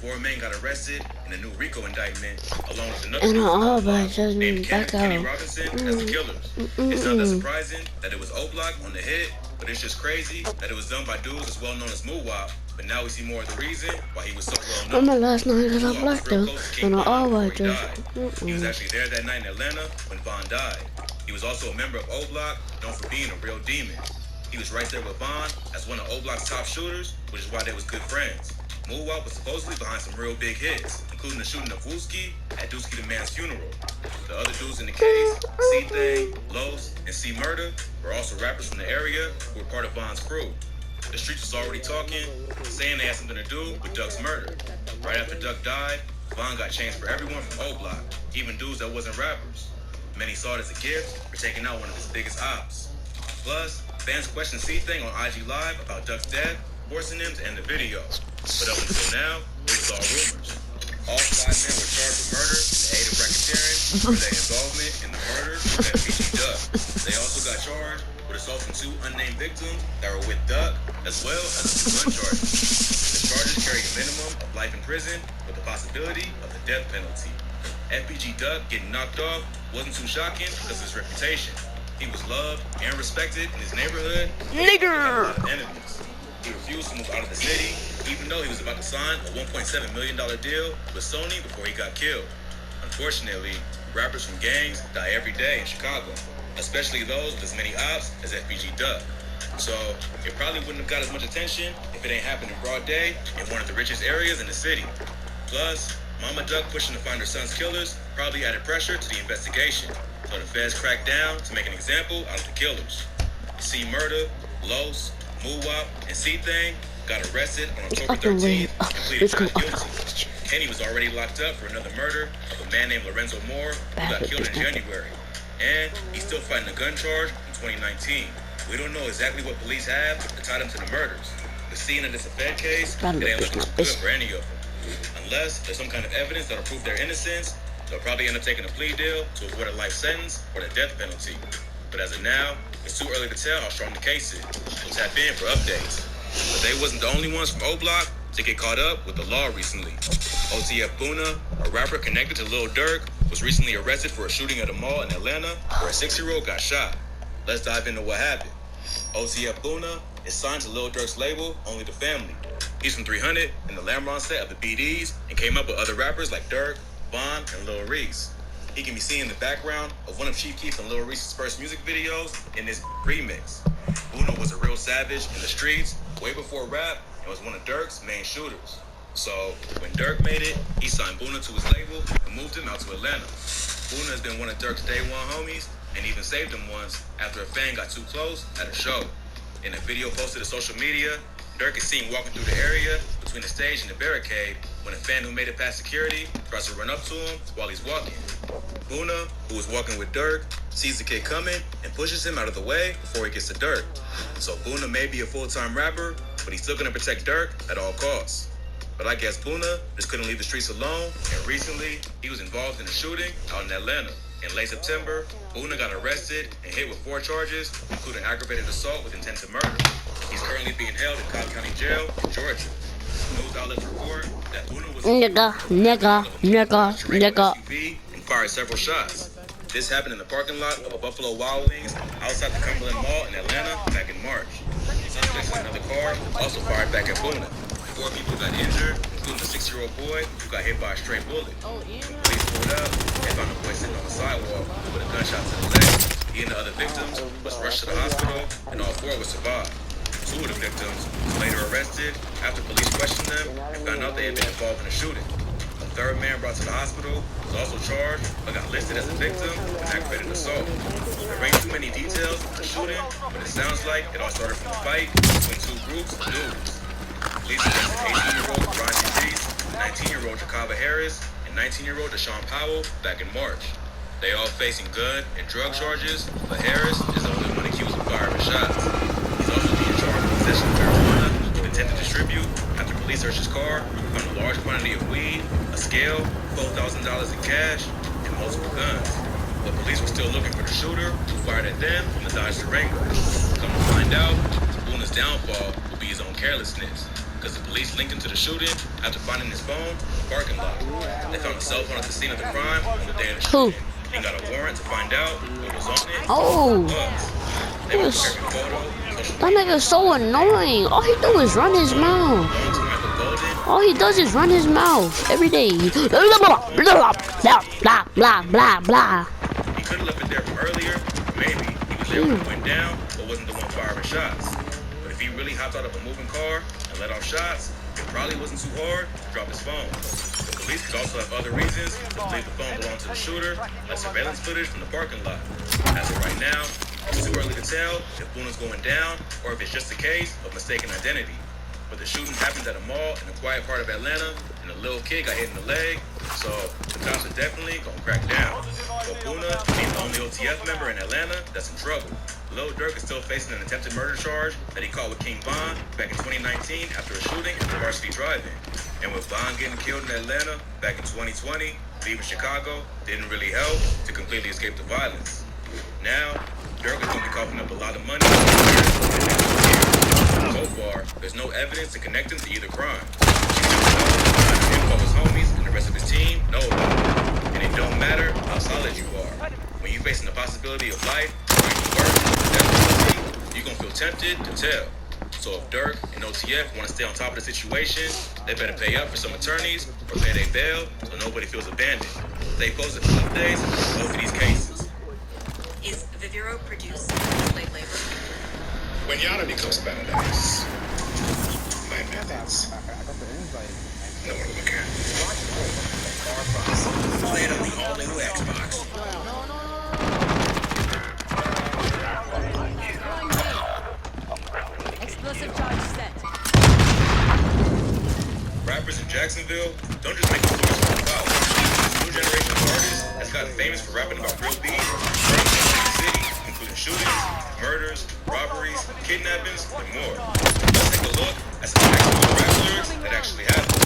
4 men got arrested in a new RICO indictment, along with another And all dude just named back Kenny out. Robinson as the killers. It's not that surprising that it was O-Block on the hit, but it's just crazy that it was done by dudes as well known as Moo-Wop. But now we see more of the reason why he was so well known. Remember last night because I Moo-Wop was blacked real him, close to King and I Von always before he just. died. He was actually there that night in Atlanta when Von died. He was also a member of O-Block, known for being a real demon. He was right there with Von as one of O-Block's top shooters, which is why they was good friends. Moo-Wop was supposedly behind some real big hits, including the shooting of Wooski at Dooski the Man's funeral. The other dudes in the case, C-Thing, Los, and C-Murder, were also rappers from the area who were part of Von's crew. The streets was already talking, saying they had something to do with Duck's murder. Right after Duck died, Von got changed for everyone from O-Block, even dudes that wasn't rappers. Many saw it as a gift for taking out one of his biggest ops. Plus, fans questioned C-Thing on IG Live about Duck's death, forcing him to end the video. But up until now, it was all rumors. All 5 men were charged with murder in the aid of racketeering for their involvement in the murder of FBG Duck. They also got charged with assault from 2 unnamed victims that were with Duck, as well as 2 gun charges. The charges carry a minimum of life in prison with the possibility of the death penalty. FBG Duck getting knocked off wasn't too shocking because of his reputation. He was loved and respected in his neighborhood. Nigger! He had a lot of enemies. He refused to move out of the city, even though he was about to sign a $1.7 million deal with Sony before he got killed. Unfortunately, rappers from gangs die every day in Chicago, especially those with as many ops as FBG Duck. So, it probably wouldn't have got as much attention if it ain't happened in broad day in one of the richest areas in the city. Plus, Mama Duck pushing to find her son's killers probably added pressure to the investigation, so the feds cracked down to make an example out of the killers. C-Murder, Los, Moo-Wop, and C-Thing got arrested on October 13th and pleaded not guilty. Kenny was already locked up for another murder of a man named Lorenzo Moore who got killed in January. And he's still fighting a gun charge in 2019. We don't know exactly what police have to tie them to the murders. But seeing that it's a Fed case, it ain't looking too good for any of them. Unless there's some kind of evidence that'll prove their innocence, they'll probably end up taking a plea deal to avoid a life sentence or the death penalty. But as of now, it's too early to tell how strong the case is. We'll tap in for updates. But they wasn't the only ones from O-Block to get caught up with the law recently. OTF Boona, a rapper connected to Lil Durk, was recently arrested for a shooting at a mall in Atlanta where a 6-year-old got shot. Let's dive into what happened. OTF Boona is signed to Lil Durk's label, Only the Family. He's from 300 in the Lamron set of the BDs and came up with other rappers like Durk, Von, and Lil Reese. He can be seen in the background of one of Chief Keef's and Lil Reese's first music videos in this remix. Boona was a real savage in the streets way before rap and was one of Durk's main shooters. So when Durk made it, he signed Boona to his label and moved him out to Atlanta. Boona has been one of Durk's day one homies and even saved him once after a fan got too close at a show. In a video posted to social media, Durk is seen walking through the area between the stage and the barricade when a fan who made it past security tries to run up to him while he's walking. Boona, who was walking with Durk, sees the kid coming and pushes him out of the way before he gets to Durk. So Boona may be a full-time rapper, but he's still gonna protect Durk at all costs. But I guess Boona just couldn't leave the streets alone, and recently he was involved in a shooting out in Atlanta. In late September, Boona got arrested and hit with 4 charges, including aggravated assault with intent to murder. He's currently being held in Cobb County Jail in Georgia. News outlets report that Boona was SUV and fired several shots. This happened in the parking lot of a Buffalo Wild Wings outside the Cumberland Mall in Atlanta back in March. Suspects in another car also fired back at Boona. 4 people got injured, including a 6-year-old boy who got hit by a stray bullet. When police pulled up, they found a boy sitting on the sidewalk with a gunshot to the leg. He and the other victims was rushed to the hospital, and all 4 would survive. 2 of the victims was later arrested after police questioned them and found out they had been involved in a shooting. A 3rd man brought to the hospital was also charged, but got listed as a victim of aggravated assault. There ain't too many details of the shooting, but it sounds like it all started from a fight between 2 groups of dudes. Police arrested 18-year-old Bronzy Reese, 19-year-old Jakaba Harris, and 19-year-old Deshaun Powell back in March. They all facing gun and drug charges, but Harris is the only one accused of firing shots. He's also being charged with possession of marijuana with intent to distribute after police searched his car, found a large quantity of weed, a scale, $4,000 in cash, and multiple guns. But police were still looking for the shooter who fired at them from the Dodge Durango. Come to find out, Boona's downfall will be his own carelessness. because the police linked him to the shooting after finding his phone in the parking lot. They found a cell phone at the scene of the crime on the day of the shooting. And got a warrant to find out what was on it. Oh, They were every photo. that nigga's so annoying. All he do is run his mouth. All he does is run his mouth every day. Blah, blah, blah, blah, blah, blah. He could have left it there from earlier. Maybe he was there when it went down, but wasn't the one firing shots. But if he really hopped out of a moving car and let off shots, it probably wasn't too hard to drop his phone. The police could also have other reasons to believe the phone belonged to the shooter, like surveillance footage from the parking lot. As of right now, it's too early to tell if Buna's going down or if it's just a case of mistaken identity. But the shooting happened at a mall in a quiet part of Atlanta, and a little kid got hit in the leg, so the cops are definitely gonna crack down. But Buna being the only OTF member in Atlanta that's in trouble. Lil Durk is still facing an attempted murder charge that he caught with King Von back in 2019 after a shooting at the Varsity Drive-In. And with Von getting killed in Atlanta back in 2020, leaving Chicago didn't really help to completely escape the violence. Now, Durk is gonna be coughing up a lot of money. So far, there's no evidence to connect him to either crime. Him call his homies and the rest of his team know about it. And it don't matter how solid you are. When you're facing the possibility of life, or even worse, you're gonna feel tempted to tell. So if Durk and OTF want to stay on top of the situation, they better pay up for some attorneys or pay their bail so nobody feels abandoned. They posted for updates on both of these cases. Is Viviro produced slave labor? When Yana becomes badass, my methods. No one will care. Play it on the all-new Xbox. Explosive charge set. Rappers in Jacksonville don't just make stories about college. This new generation of artists has gotten famous for rapping about real beef, crimes in the city, including shootings, murders, robberies, kidnappings, and more. Let's take a look at some actual rap lyrics that actually happened.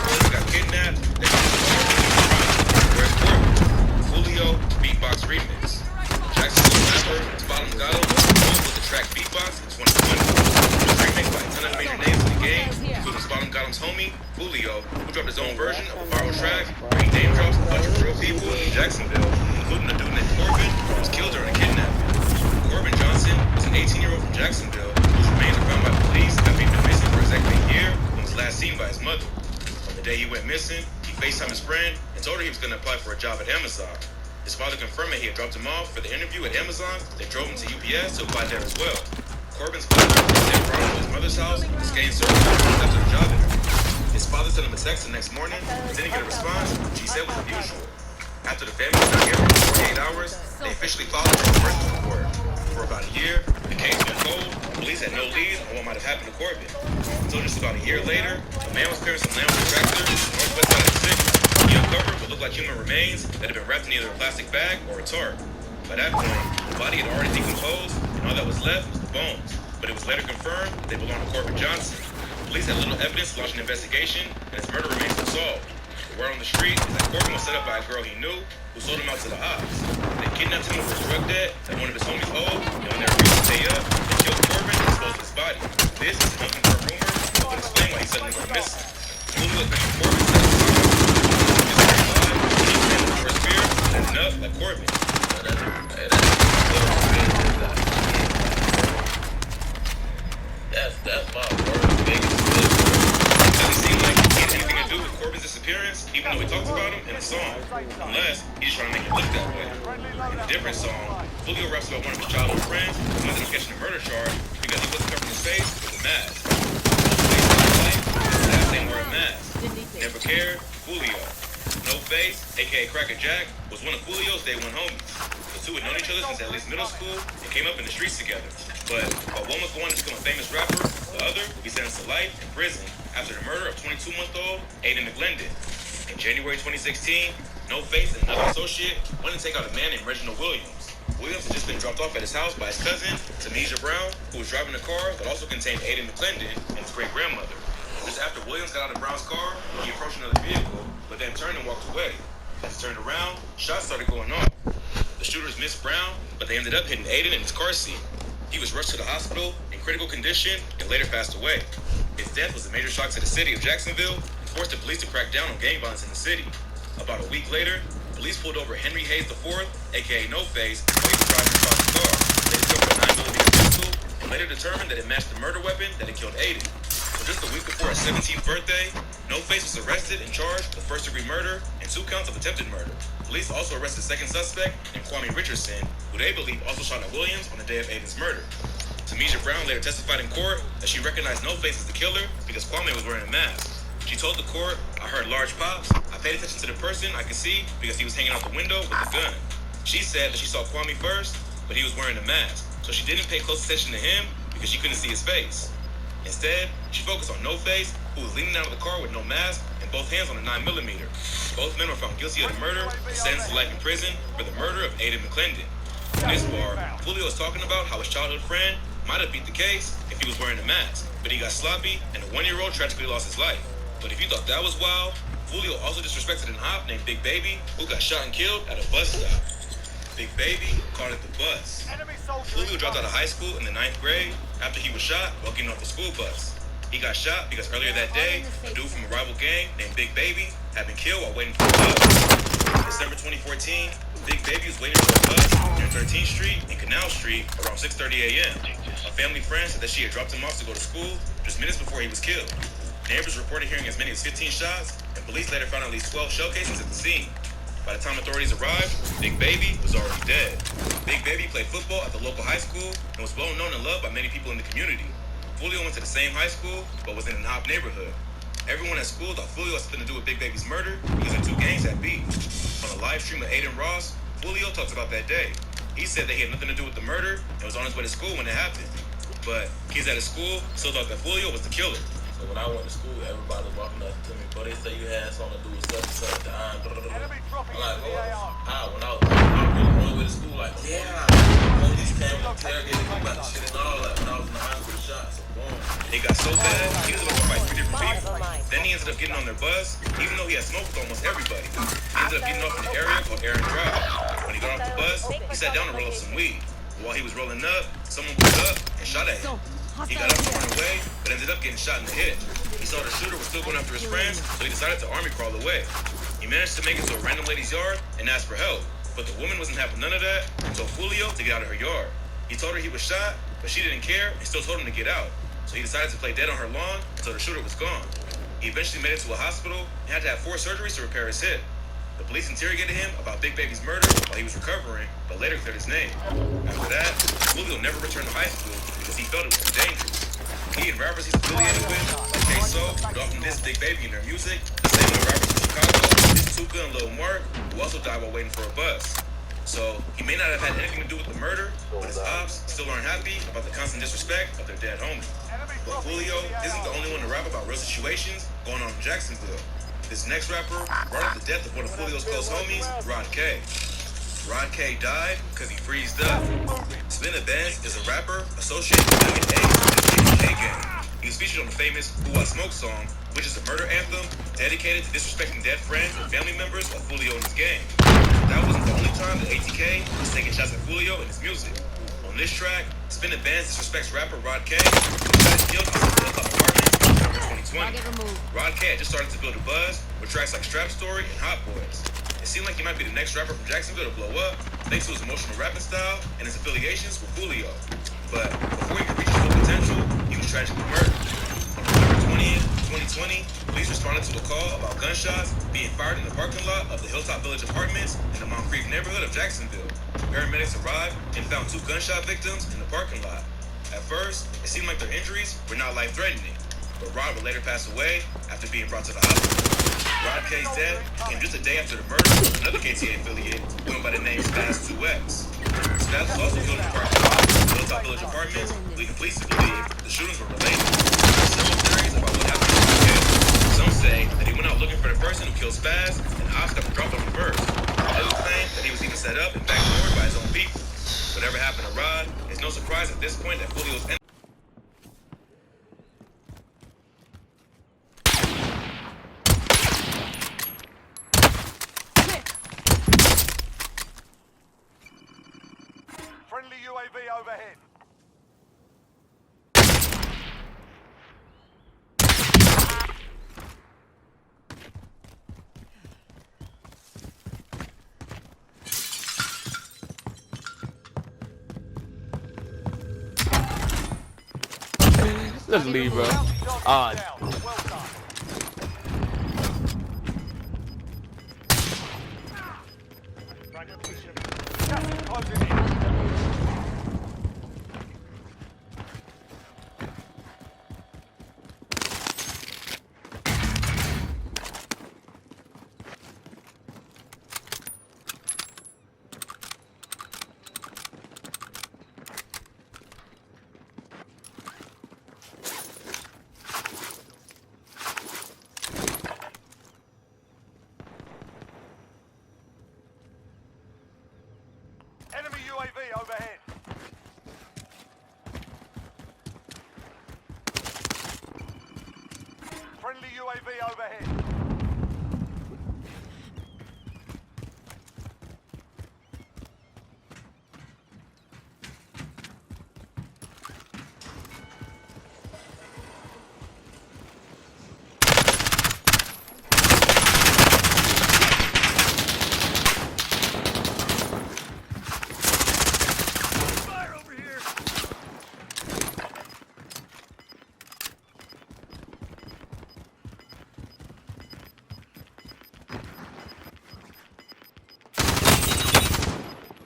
Who got kidnapped, they got Where's Corbin? Julio Beatbox Remix. Jacksonville rapper Spot'em Got 'em with the track Beatbox in 2020. It was remixed by a ton of major names in the game, including Spot'em Got 'em's homie, Julio, who dropped his own version of a viral track where he name drops a bunch of real people in Jacksonville, including a dude named Corbin who was killed during a kidnapping. Corbin Johnson was an 18-year-old from Jacksonville whose remains were found by police after he'd been missing for exactly a year and was last seen by his mother. On the day he went missing, he FaceTimed his friend and told her he was going to apply for a job at Amazon. His father confirmed that he had dropped him off for the interview at Amazon, then drove him to UPS to apply there as well. Corbin's father then brought him to his mother's house to scan services after the job interview. His father sent him a text the next morning, but didn't get a response, which he said was unusual. After the family was not here for 48 hours, they officially filed a first report. For about a year, the case went cold. Police had no lead on what might have happened to Corbin. Until just about a year later, a man was clearing some land with a tractor in the northwest side of the city. He uncovered what looked like human remains that had been wrapped in either a plastic bag or a tarp. By that point, the body had already decomposed, and all that was left was the bones. But it was later confirmed they belonged to Corbin Johnson. Police had little evidence to launch an investigation, and his murder remains unsolved. The word on the street is that Corbin was set up by a girl he knew who sold him out to the ops. They kidnapped him over his drug debt that one of his homies owed, and when they refused to pay up, they killed Corbin and disposed of his body. This is an unconfirmed rumor that would explain why he suddenly went missing. Julio has mentioned Corbin said he was the first fear, and enough like Corbin. That's my worst biggest fear. It doesn't seem like he had anything to do with Corbin's disappearance, even though he talks about him in the song. Unless he's just trying to make it look that way. In a different song, Julio raps about one of his childhood friends who ended up catching a murder charge because he wasn't covering his face with a mask. His last name wore a mask. Never cared, Julio. No Face, aka Cracker Jack, was one of Julio's day one homies. The two had known each other since at least middle school and came up in the streets together. But while one was going to become a famous rapper, the other would be sentenced to life in prison after the murder of 22-month-old Aiden McGlendon. In January 2016, No Face and another associate went to take out a man named Reginald Williams. Williams had just been dropped off at his house by his cousin, Tanisha Brown, who was driving a car that also contained Aiden McGlendon and his great-grandmother. Just after Williams got out of Brown's car, he approached another vehicle, but then turned and walked away. As he turned around, shots started going off. The shooters missed Brown, but they ended up hitting Aiden in his car seat. He was rushed to the hospital in critical condition and later passed away. His death was a major shock to the city of Jacksonville and forced the police to crack down on gang violence in the city. About a week later, police pulled over Henry Hayes IV, aka No Face, while he was driving across the car. They discovered a 9mm pistol and later determined that it matched the murder weapon that had killed Aiden. So just a week before his 17th birthday, No Face was arrested and charged with first-degree murder and 2 counts of attempted murder. Police also arrested second suspect named Kwame Richardson, who they believe also shot at Williams on the day of Aiden's murder. Tamisha Brown later testified in court that she recognized No Face as the killer because Kwame was wearing a mask. She told the court, "I heard large pops. I paid attention to the person I could see because he was hanging out the window with a gun." She said that she saw Kwame first, but he was wearing a mask, so she didn't pay close attention to him because she couldn't see his face. Instead, she focused on No Face, who was leaning out of the car with no mask and both hands on a 9mm. Both men were found guilty of the murder and sentenced to life in prison for the murder of Aiden McClendon. In this bar, Julio was talking about how his childhood friend might have beat the case if he was wearing a mask, but he got sloppy and a 1-year-old tragically lost his life. But if you thought that was wild, Julio also disrespected an op named Big Baby who got shot and killed at a bus stop. Big Baby called it the bus. Julio dropped out of high school in the 9th grade after he was shot while getting off the school bus. He got shot because earlier that day, a dude from a rival gang named Big Baby had been killed while waiting for a bus. December 2014, Big Baby was waiting for a bus near 13th Street and Canal Street around 6:30 a.m. A family friend said that she had dropped him off to go to school just minutes before he was killed. Neighbors reported hearing as many as 15 shots, and police later found at least 12 shell casings at the scene. By the time authorities arrived, Big Baby was already dead. Big Baby played football at the local high school and was well known and loved by many people in the community. Julio went to the same high school, but was in an op neighborhood. Everyone at school thought Julio had something to do with Big Baby's murder because the 2 gangs had beef. On a live stream with Aiden Ross, Julio talks about that day. He said that he had nothing to do with the murder and was on his way to school when it happened. But kids at his school still thought that Julio was the killer. So when I went to school, everybody was walking up to me, but they say you had something to do with such and such. I'm like, oh, how? When I was really on the way to school, like, yeah, police came and interrogated me about the shit and all that. When I was in the hospital shot, so boom. It got so bad, he was about to fight 3 different people. Then he ended up getting on their bus, even though he had smoked with almost everybody. He ended up getting off in an area called Aaron Drive. When he got off the bus, he sat down to roll up some weed. While he was rolling up, someone pulled up and shot at him. He got up and ran away, but ended up getting shot in the head. He saw the shooter was still going after his friends, so he decided to army crawl away. He managed to make it to a random lady's yard and asked for help, but the woman wasn't having none of that and told Julio to get out of her yard. He told her he was shot, but she didn't care and still told him to get out. So he decided to play dead on her lawn until the shooter was gone. He eventually made it to a hospital and had to have 4 surgeries to repair his hip. The police interrogated him about Big Baby's murder while he was recovering, but later cleared his name. After that, Julio never returned to high school because he felt it was too dangerous. He and rappers he's affiliated with, like K-So, would often diss Big Baby in their music, the same way rappers from Chicago dissed Tuka and Lil Mark, who also died while waiting for a bus. So, he may not have had anything to do with the murder, but his ops still aren't happy about the constant disrespect of their dead homie. But Julio isn't the only one to rap about real situations going on in Jacksonville. This next rapper brought up the death of one of Julio's close homies, Rod K. Rod K died because he freezed up. Spinna Benz is a rapper associated with Million A and the KKK gang. He was featured on the famous Who I Smoke song, which is a murder anthem dedicated to disrespecting dead friends and family members of Julio and his gang. That wasn't the only time that ATK was taking shots at Julio and his music. On this track, Spinna Benz disrespects rapper Rod K, who got killed in his Hilltop apartment in November 2020. Rod K had just started to build a buzz with tracks like Strap Story and Hot Boys. It seemed like he might be the next rapper from Jacksonville to blow up, thanks to his emotional rapping style and his affiliations with Julio. But before he could reach his full potential, he was tragically murdered. On November 20th, 2020, police responded to a call about gunshots being fired in the parking lot of the Hilltop Village Apartments in the Mount Creek neighborhood of Jacksonville. Paramedics arrived and found 2 gunshot victims in the parking lot. At first, it seemed like their injuries were not life-threatening, but Rod would later pass away after being brought to the hospital. Rod K's death came just a day after the murder of another KTA affiliate going by the name Spaz 2X. Spaz was also killed in the parking lot of the Hilltop Village Apartments, leading police to believe the shootings were related. There are several theories about what happened to Rod K. Some say that he went out looking for the person who killed Spaz, and the ops got the drop on him first. Others claim that he was even set up and backdoored by his own people. Whatever happened to Rod, it's no surprise at this point that Julio's Friendly UAV overhead. Let's leave, bro. Enemy UAV overhead. Friendly UAV overhead. Fire over here.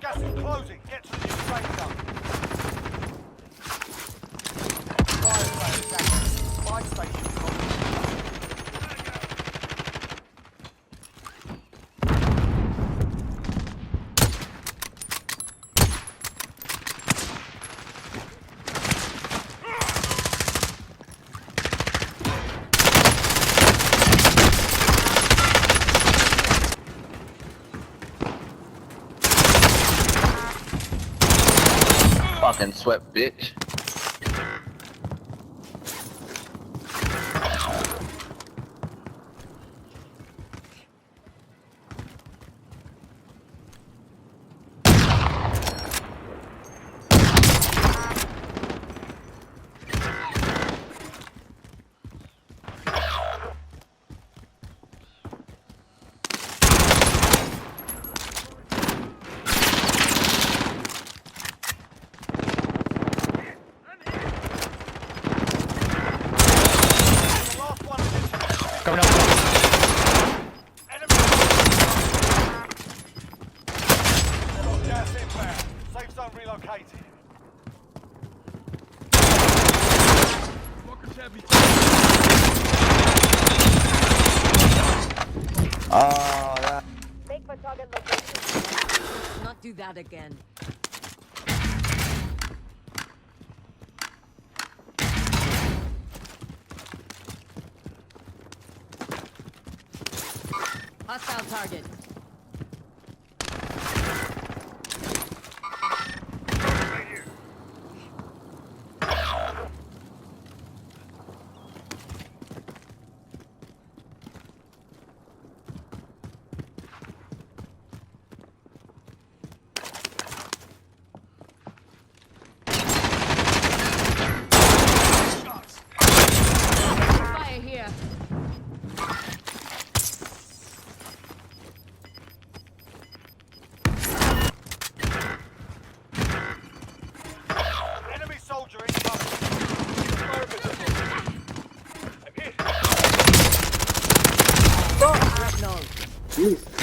Gas is closing. Get to the new safe zone. Fire station active. Fire station closing. Fucking sweat, bitch. The last one is Coming up. enemy. Gas inbound. Safe zone relocated. Oh, that. Not do that again. Hostile target. Fire here. Enemy soldier incoming. I'm hit. Shrapnel.